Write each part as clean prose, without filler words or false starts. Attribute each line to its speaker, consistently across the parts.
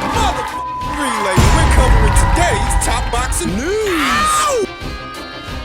Speaker 1: relay. We're covering today's top boxing news.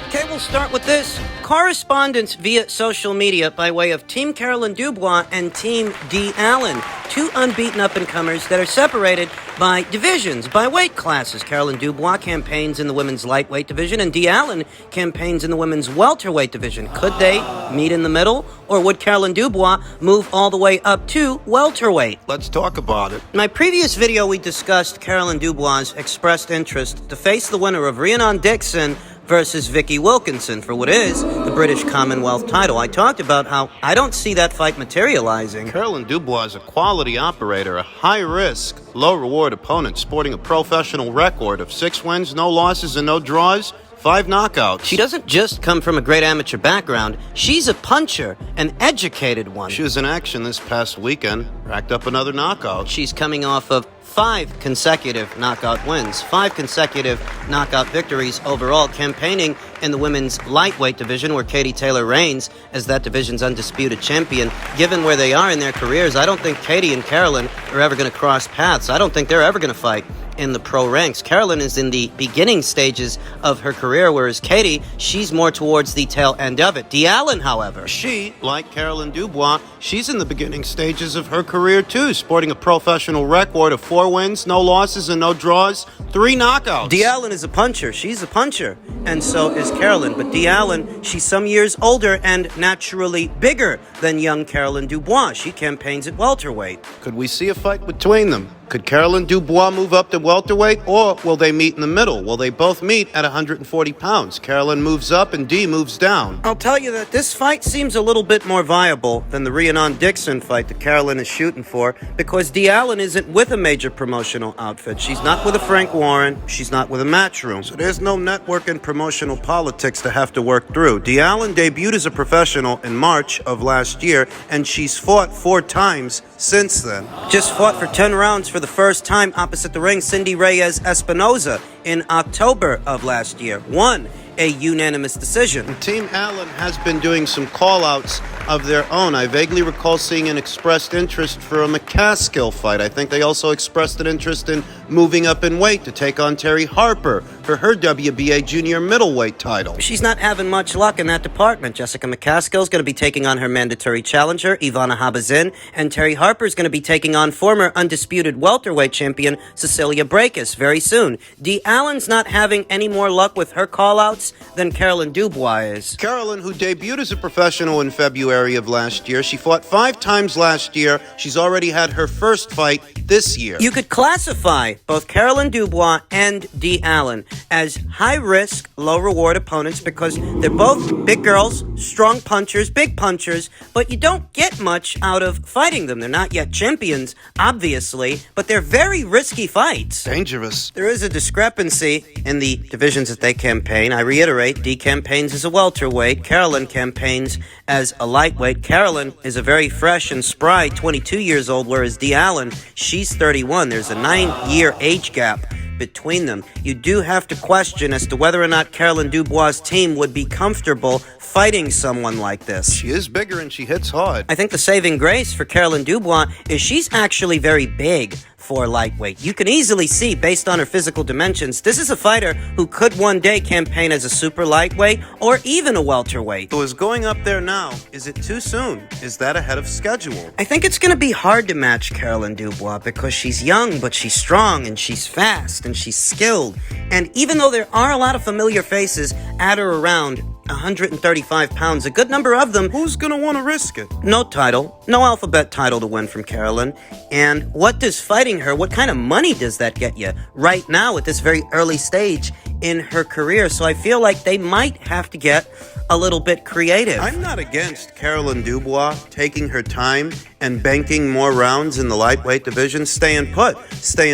Speaker 2: Okay, we'll start with this. Correspondence via social media by way of Team Carolyn Dubois and Team D. Allen, two unbeaten up-and-comers that are separated by divisions, by weight classes. Carolyn Dubois campaigns in the women's lightweight division, and D. Allen campaigns in the women's welterweight division. Could they meet in the middle, or would Carolyn Dubois move all the way up to welterweight?
Speaker 3: Let's talk about it.
Speaker 2: In my previous video, we discussed Carolyn Dubois' expressed interest to face the winner of Rhiannon Dixon versus Vicky Wilkinson for what is the British Commonwealth title. I talked about how I don't see that fight materializing.
Speaker 3: Carolyn Dubois is a quality operator, a high-risk, low-reward opponent sporting a professional record of 6 wins, no losses, and no draws, 5 knockouts.
Speaker 2: She doesn't just come from a great amateur background. She's a puncher, an educated one.
Speaker 3: She was in action this past weekend, racked up another knockout.
Speaker 2: She's coming off of 5 consecutive knockout wins, 5 consecutive knockout victories overall, campaigning in the women's lightweight division where Katie Taylor reigns as that division's undisputed champion. Given where they are in their careers, I don't think Katie and Carolyn are ever going to cross paths. I don't think they're ever going to fight in the pro ranks. Carolyn is in the beginning stages of her career, whereas Katie, she's more towards the tail end of it. D. Allen, however,
Speaker 3: she, like Carolyn Dubois, she's in the beginning stages of her career too, sporting a professional record of 4 wins, no losses, and no draws, 3 knockouts.
Speaker 2: D. Allen is a puncher. She's a puncher, and so is Carolyn. But D. Allen, she's some years older and naturally bigger than young Carolyn Dubois. She campaigns at welterweight.
Speaker 3: Could we see a fight between them? Could Carolyn Dubois move up to welterweight, or will they meet in the middle? Will they both meet at 140 pounds? Carolyn moves up and D moves down.
Speaker 2: I'll tell you that this fight seems a little bit more viable than the Rhiannon Dixon fight that Carolyn is shooting for, because D. Allen isn't with a major promotional outfit. She's not with a Frank Warren. She's not with a Matchroom. So there's no network and promotional politics to have to work through. D. Allen debuted as a professional in March of last year, and she's fought 4 times since then. Just fought for 10 rounds for the first time opposite the ring Cindy Reyes Espinoza in October of last year. Won a unanimous decision.
Speaker 3: Team Allen has been doing some call-outs of their own. I vaguely recall seeing an expressed interest for a McCaskill fight. I think they also expressed an interest in moving up in weight to take on Terry Harper for her WBA junior middleweight title.
Speaker 2: She's not having much luck in that department. Jessica McCaskill is going to be taking on her mandatory challenger, Ivana Habazin, and Terry Harper is going to be taking on former undisputed welterweight champion Cecilia Brækhus very soon. D. Allen's not having any more luck with her call-outs than Carolyn Dubois is.
Speaker 3: Carolyn, who debuted as a professional in February of last year, she fought 5 times last year. She's already had her first fight this year.
Speaker 2: You could classify both Carolyn Dubois and D. Allen as high-risk, low-reward opponents because they're both big girls, strong punchers, big punchers, but you don't get much out of fighting them. They're not yet champions, obviously, but they're very risky fights.
Speaker 3: Dangerous.
Speaker 2: There is a discrepancy in the divisions that they campaign. I reiterate, D campaigns as a welterweight. Carolyn campaigns as a lightweight. Carolyn is a very fresh and spry 22 years old, whereas D. Allen, she's 31. There's a 9-year age gap between them. You do have to question as to whether or not Carolyn Dubois' team would be comfortable fighting someone like this.
Speaker 3: She is bigger and she hits hard.
Speaker 2: I think the saving grace for Carolyn Dubois is she's actually very big for lightweight. You can easily see, based on her physical dimensions, this is a fighter who could one day campaign as a super lightweight or even a welterweight.
Speaker 3: So is going up there now, is it too soon? Is that ahead of schedule?
Speaker 2: I think it's going to be hard to match Carolyn Dubois because she's young, but she's strong, and she's fast, and she's skilled. And even though there are a lot of familiar faces at or around 135 pounds, a good number of them.
Speaker 3: Who's going to want to risk it?
Speaker 2: No title, no alphabet title to win from Carolyn. And what does fighting her, what kind of money does that get you right now at this very early stage in her career? So I feel like they might have to get a little bit creative.
Speaker 3: I'm not against Carolyn Dubois taking her time and banking more rounds in the lightweight division, staying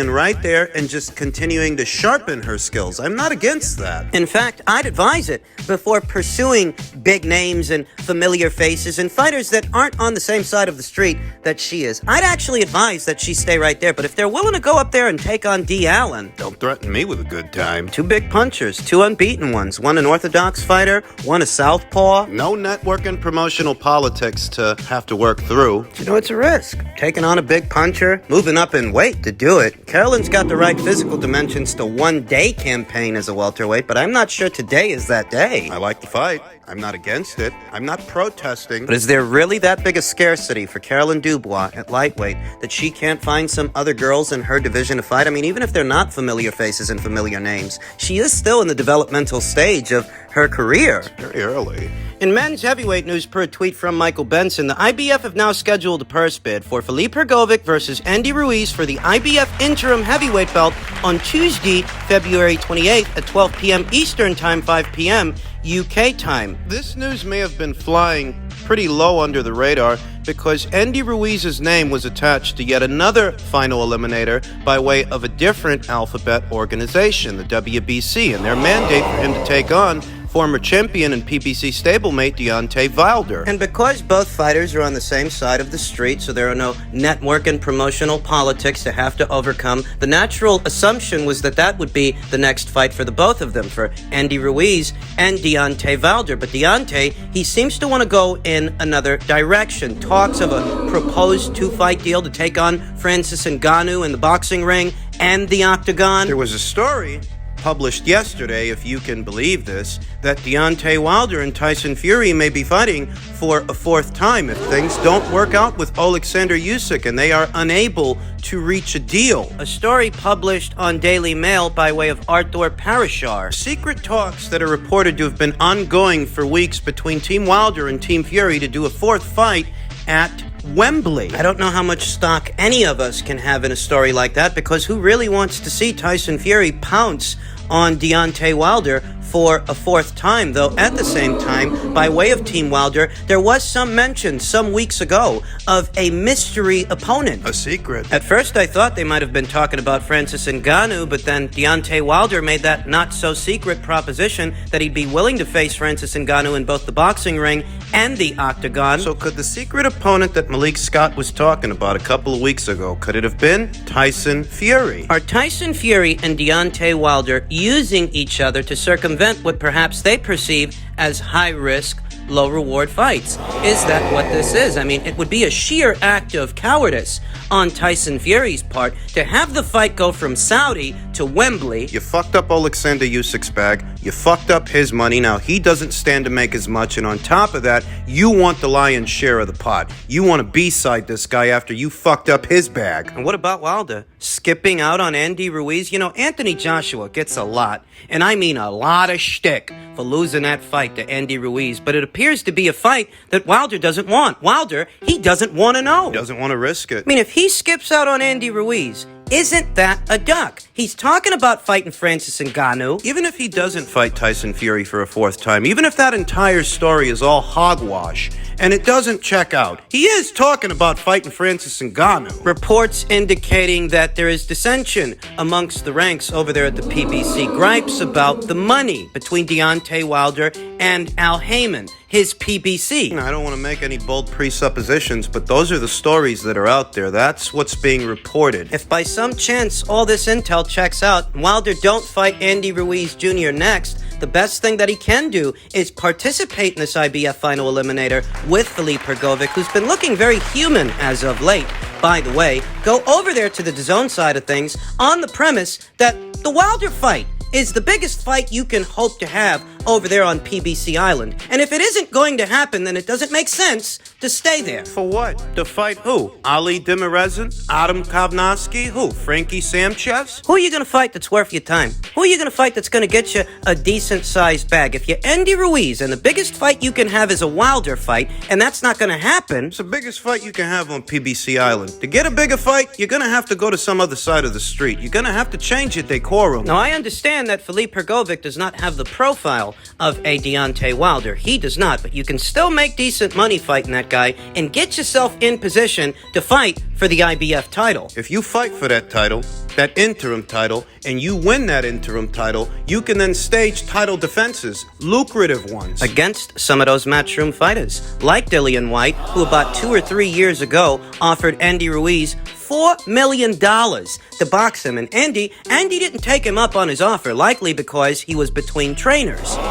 Speaker 3: right there and just continuing to sharpen her skills. I'm not against that.
Speaker 2: In fact, I'd advise it before pursuing big names and familiar faces and fighters that aren't on the same side of the street that she is. I'd actually advise that she stay right there, but if they're willing to go up there and take on D. Allen,
Speaker 3: don't threaten me with a good time.
Speaker 2: Two big punchers, two unbeaten ones, one an orthodox fighter, one a southpaw.
Speaker 3: No network and promotional politics to have to work through.
Speaker 2: You know, it's a risk. Taking on a big puncher, moving up in weight to do it. Carolyn's got the right physical dimensions to one-day campaign as a welterweight, but I'm not sure today is that day.
Speaker 3: I like the fight. I'm not against it. I'm not protesting.
Speaker 2: But is there really that big a scarcity for Carolyn Dubois at lightweight that she can't find some other girls in her division to fight? I mean, even if they're not familiar faces and familiar names, she is still in the developmental stage of her career.
Speaker 3: Very early.
Speaker 2: In men's heavyweight news, per a tweet from Michael Benson, the IBF have now scheduled a purse bid for Felipe Hrgovic versus Andy Ruiz for the IBF interim heavyweight belt on Tuesday, February 28th at 12 p.m. Eastern Time, 5 p.m. UK time.
Speaker 3: This news may have been flying pretty low under the radar because Andy Ruiz's name was attached to yet another final eliminator by way of a different alphabet organization, the WBC, and their mandate for him to take on former champion and PBC stablemate Deontay Wilder.
Speaker 2: And because both fighters are on the same side of the street, so there are no network and promotional politics to have to overcome, the natural assumption was that that would be the next fight for the both of them, for Andy Ruiz and Deontay Wilder. But Deontay, he seems to want to go in another direction. Talks of a proposed two-fight deal to take on Francis Ngannou in the boxing ring and the octagon.
Speaker 3: There was a story published yesterday, if you can believe this, that Deontay Wilder and Tyson Fury may be fighting for a fourth time if things don't work out with Alexander Usyk and they are unable to reach a deal.
Speaker 2: A story published on Daily Mail by way of Arthur Parashar.
Speaker 3: Secret talks that are reported to have been ongoing for weeks between Team Wilder and Team Fury to do a fourth fight at Wembley.
Speaker 2: I don't know how much stock any of us can have in a story like that, because who really wants to see Tyson Fury pounce on Deontay Wilder for a fourth time? Though at the same time, by way of Team Wilder, there was some mention some weeks ago of a mystery opponent.
Speaker 3: A secret.
Speaker 2: At first I thought they might have been talking about Francis Ngannou, but then Deontay Wilder made that not-so-secret proposition that he'd be willing to face Francis Ngannou in both the boxing ring and the octagon.
Speaker 3: So could the secret opponent that Malik Scott was talking about a couple of weeks ago, could it have been Tyson Fury?
Speaker 2: Are Tyson Fury and Deontay Wilder using each other to circumvent what perhaps they perceive as high-risk, low-reward fights? Is that what this is? I mean, it would be a sheer act of cowardice on Tyson Fury's part to have the fight go from Saudi to Wembley.
Speaker 3: You fucked up Alexander Usyk's bag. You fucked up his money. Now he doesn't stand to make as much. And on top of that, you want the lion's share of the pot. You want to B-side this guy after you fucked up his bag.
Speaker 2: And what about Wilder? Skipping out on Andy Ruiz? You know, Anthony Joshua gets a lot, and I mean a lot of shtick for losing that fight to Andy Ruiz. But it appears to be a fight that Wilder doesn't want. Wilder, he doesn't want to know.
Speaker 3: He doesn't want to risk it.
Speaker 2: I mean, if he skips out on Andy Ruiz, isn't that a duck? He's talking about fighting Francis Ngannou.
Speaker 3: Even if he doesn't fight Tyson Fury for a fourth time, even if that entire story is all hogwash and it doesn't check out, he is talking about fighting Francis Ngannou.
Speaker 2: Reports indicating that there is dissension amongst the ranks over there at the PBC. Gripes about the money between Deontay Wilder and Al Heyman, his PBC.
Speaker 3: I don't want to make any bold presuppositions, but those are the stories that are out there. That's what's being reported.
Speaker 2: If by some chance all this intel checks out and Wilder don't fight Andy Ruiz Jr. next, the best thing that he can do is participate in this IBF final eliminator with Felipe Hrgovic, who's been looking very human as of late. By the way, go over there to the DAZN side of things on the premise that the Wilder fight is the biggest fight you can hope to have over there on PBC Island. And if it isn't going to happen, then it doesn't make sense to stay there.
Speaker 3: For what? To fight who? Ali Demirezin? Adam Kovnowski? Who? Frankie Sanchez?
Speaker 2: Who are you going to fight that's worth your time? Who are you going to fight that's going to get you a decent-sized bag? If you're Andy Ruiz and the biggest fight you can have is a Wilder fight, and that's not going to happen.
Speaker 3: It's the biggest fight you can have on PBC Island. To get a bigger fight, you're going to have to go to some other side of the street. You're going to have to change your decorum.
Speaker 2: Now, I understand that Felipe Hrgovic does not have the profile of a Deontay Wilder. He does not, but you can still make decent money fighting that guy and get yourself in position to fight for the IBF title.
Speaker 3: If you fight for that title, that interim title, and you win that interim title, you can then stage title defenses, lucrative ones,
Speaker 2: against some of those Matchroom fighters, like Dillian White, who about 2 or 3 years ago offered Andy Ruiz $4 million to box him. And Andy didn't take him up on his offer, likely because he was between trainers.
Speaker 3: You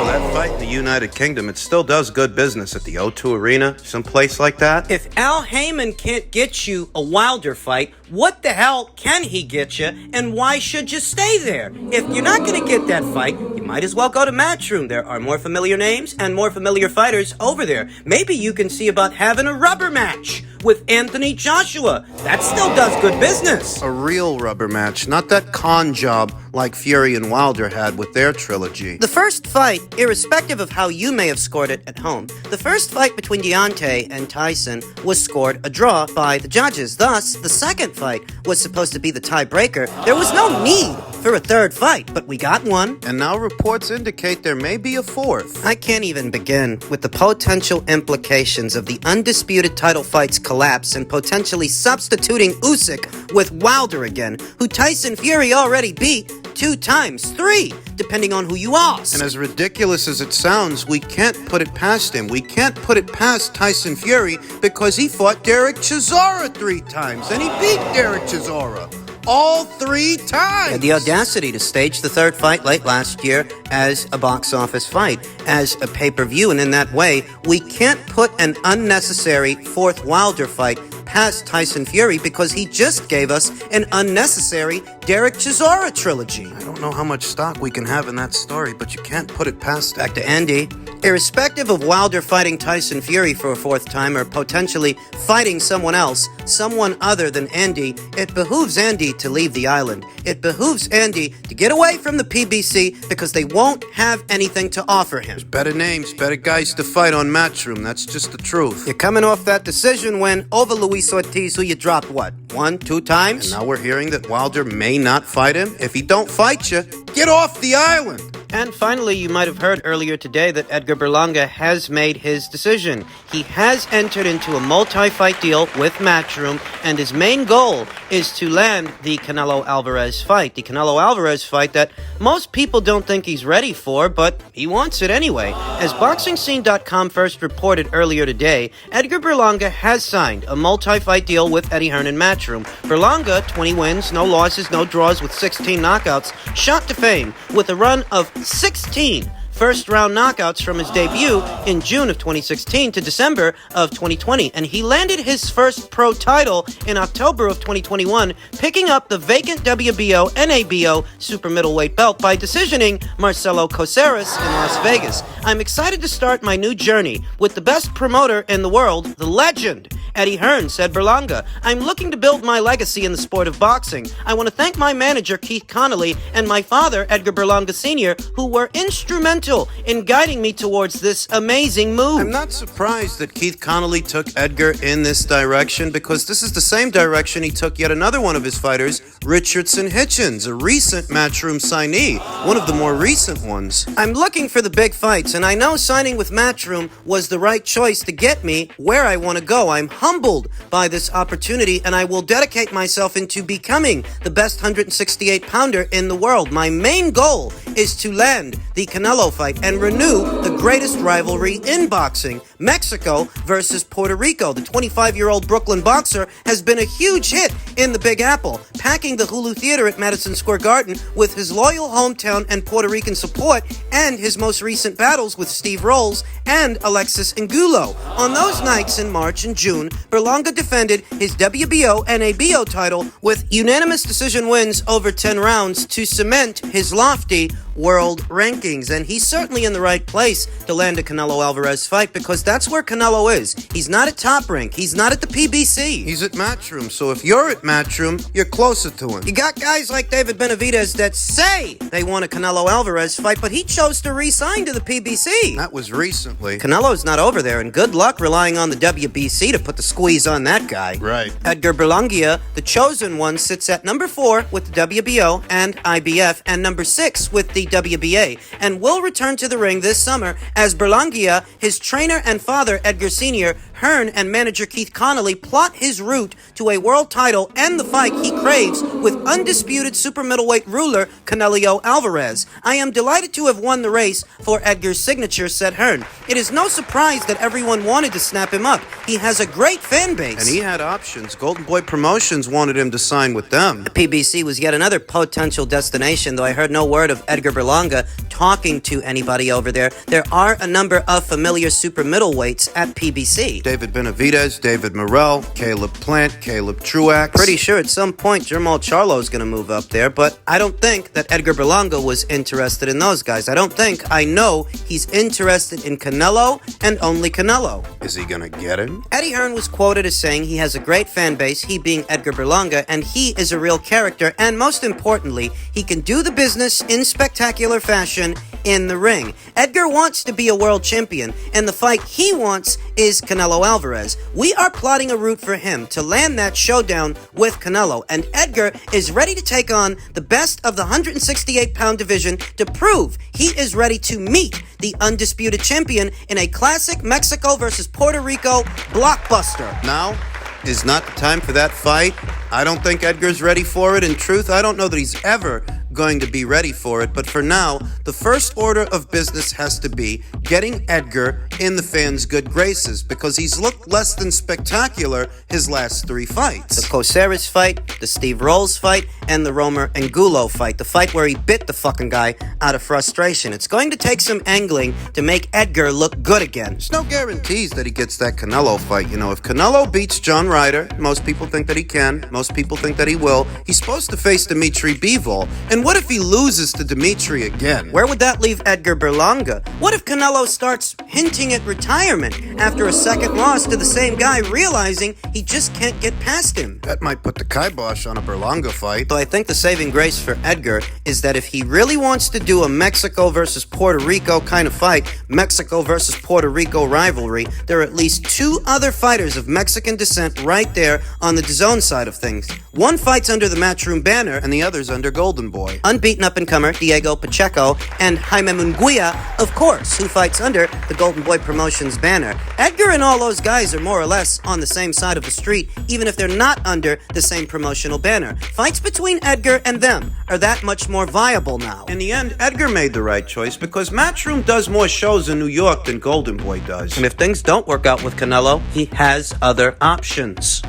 Speaker 3: know, that fight in the United Kingdom, it still does good business at the O2 Arena, someplace like that.
Speaker 2: If Al Heyman can't get you a Wilder fight, what the hell can he get you, and why should you stay there? If you're not going to get that fight, you might as well go to Matchroom. There are more familiar names and more familiar fighters over there. Maybe you can see about having a rubber match with Anthony Joshua. That still does good business.
Speaker 3: A real rubber match, not that con job like Fury and Wilder had with their trilogy.
Speaker 2: The first fight, irrespective of how you may have scored it at home, the first fight between Deontay and Tyson was scored a draw by the judges. Thus, the second fight was supposed to be the tiebreaker. There was no need for a third fight, but we got one.
Speaker 3: And now reports indicate there may be a fourth.
Speaker 2: I can't even begin with the potential implications of the undisputed title fight's collapse and potentially substituting Usyk with Wilder again, who Tyson Fury already beat 2 times, 3, depending on who you ask.
Speaker 3: And as ridiculous as it sounds, we can't put it past him. We can't put it past Tyson Fury because he fought Derek Chisora 3 times, and he beat Derek Chisora all 3 times.
Speaker 2: He had the audacity to stage the third fight late last year as a box office fight, as a pay-per-view, and in that way, we can't put an unnecessary 4th Wilder fight past Tyson Fury because he just gave us an unnecessary Derek Chisora trilogy.
Speaker 3: I don't know how much stock we can have in that story, but you can't put it past
Speaker 2: Back to Andy. Irrespective of Wilder fighting Tyson Fury for a 4th time or potentially fighting someone else, someone other than Andy, it behooves Andy to leave the island. It behooves Andy to get away from the PBC because they won't have anything to offer him.
Speaker 3: Better names, better guys to fight on Matchroom. That's just the truth.
Speaker 2: You're coming off that decision win over Luis Ortiz, who you dropped, what, 1, 2 times?
Speaker 3: And now we're hearing that Wilder may not fight him. If he don't fight you, get off the island.
Speaker 2: And finally, you might have heard earlier today that Edgar Berlanga has made his decision. He has entered into a multi-fight deal with Matchroom, and his main goal is to land the Canelo Alvarez fight. The Canelo Alvarez fight that most people don't think he's ready for, but he wants it anyway. As BoxingScene.com first reported earlier today, Edgar Berlanga has signed a multi-fight deal with Eddie Hearn and Matchroom. Berlanga, 20 wins, no losses, no draws with 16 knockouts, shot to fame with a run of 16 first-round knockouts from his debut in June of 2016 to December of 2020, and he landed his first pro title in October of 2021, picking up the vacant WBO NABO super middleweight belt by decisioning Marcelo Coceres in Las Vegas. I'm excited to start my new journey with the best promoter in the world, the legend Eddie Hearn, said Berlanga. I'm looking to build my legacy in the sport of boxing. I want to thank my manager, Keith Connolly, and my father, Edgar Berlanga Sr., who were instrumental in guiding me towards this amazing move.
Speaker 3: I'm not surprised that Keith Connolly took Edgar in this direction because this is the same direction he took yet another one of his fighters, Richardson Hitchens, a recent Matchroom signee, one of the more recent ones.
Speaker 2: I'm looking for the big fights, and I know signing with Matchroom was the right choice to get me where I want to go. I'm humbled by this opportunity, and I will dedicate myself into becoming the best 168-pounder in the world. My main goal is to land the Canelo fight and renew the greatest rivalry in boxing, Mexico versus Puerto Rico. The 25-year-old Brooklyn boxer has been a huge hit in the Big Apple, packing the Hulu Theater at Madison Square Garden with his loyal hometown and Puerto Rican support and his most recent battles with Steve Rolls and Alexis Angulo. On those nights in March and June, Berlanga defended his WBO NABO title with unanimous decision wins over 10 rounds to cement his lofty world rankings, and he's certainly in the right place to land a Canelo Alvarez fight because that's where Canelo is. He's not at Top Rank. He's not at the PBC.
Speaker 3: He's at Matchroom, so if you're at Matchroom, you're closer to him.
Speaker 2: You got guys like David Benavidez that say they want a Canelo Alvarez fight, but he chose to re-sign to the PBC.
Speaker 3: That was recently.
Speaker 2: Canelo's not over there, and good luck relying on the WBC to put the squeeze on that guy.
Speaker 3: Right.
Speaker 2: Edgar Berlanga, the chosen one, sits at number 4 with the WBO and IBF, and number 6 with the WBA, and will return to the ring this summer as Berlanga, his trainer and father, Edgar Sr., Hearn and manager Keith Connolly plot his route to a world title and the fight he craves with undisputed super middleweight ruler Canelo Alvarez. I am delighted to have won the race for Edgar's signature, said Hearn. It is no surprise that everyone wanted to snap him up. He has a great fan base.
Speaker 3: And he had options. Golden Boy Promotions wanted him to sign with them.
Speaker 2: The PBC was yet another potential destination, though I heard no word of Edgar Berlanga talking to anybody over there. There are a number of familiar super middleweights at PBC.
Speaker 3: David Benavidez, David Morrell, Caleb Plant, Caleb Truax.
Speaker 2: Pretty sure at some point Jermall Charlo's going to move up there, but I don't think that Edgar Berlanga was interested in those guys. I know he's interested in Canelo and only Canelo.
Speaker 3: Is he gonna get him?
Speaker 2: Eddie Hearn was quoted as saying he has a great fan base, he being Edgar Berlanga, and he is a real character, and most importantly, he can do the business in spectacular fashion in the ring. Edgar wants to be a world champion, and the fight he wants is Canelo Alvarez. We are plotting a route for him to land that showdown with Canelo, and Edgar is ready to take on the best of the 168-pound division to prove he is ready to meet the undisputed champion in a classic Mexico versus Puerto Rico blockbuster.
Speaker 3: Now is not the time for that fight. I don't think Edgar's ready for it. In truth, I don't know that he's ever going to be ready for it, but for now, the first order of business has to be getting Edgar in the fans' good graces, because he's looked less than spectacular his last 3 fights.
Speaker 2: The Coceres fight, the Steve Rolls fight, and the Romer Angulo fight, the fight where he bit the fucking guy out of frustration. It's going to take some angling to make Edgar look good again.
Speaker 3: There's no guarantees that he gets that Canelo fight. You know, if Canelo beats John Ryder, most people think that he can, most people think that he will, he's supposed to face Dimitri Bivol. And what if he loses to Dimitri again?
Speaker 2: Where would that leave Edgar Berlanga? What if Canelo starts hinting at retirement after a second loss to the same guy, realizing he just can't get past him?
Speaker 3: That might put the kibosh on a Berlanga fight.
Speaker 2: So I think the saving grace for Edgar is that if he really wants to do a Mexico versus Puerto Rico kind of fight, Mexico versus Puerto Rico rivalry, there are at least 2 other fighters of Mexican descent right there on the DAZN side of things. One fights under the Matchroom banner,
Speaker 3: And the other's under Golden Boy.
Speaker 2: unbeaten up-and-comer Diego Pacheco, and Jaime Munguia, of course, who fights under the Golden Boy Promotions banner. Edgar and all those guys are more or less on the same side of the street, even if they're not under the same promotional banner. Fights between Edgar and them are that much more viable now.
Speaker 3: In the end, Edgar made the right choice, because Matchroom does more shows in New York than Golden Boy does.
Speaker 2: And if things don't work out with Canelo, he has other options.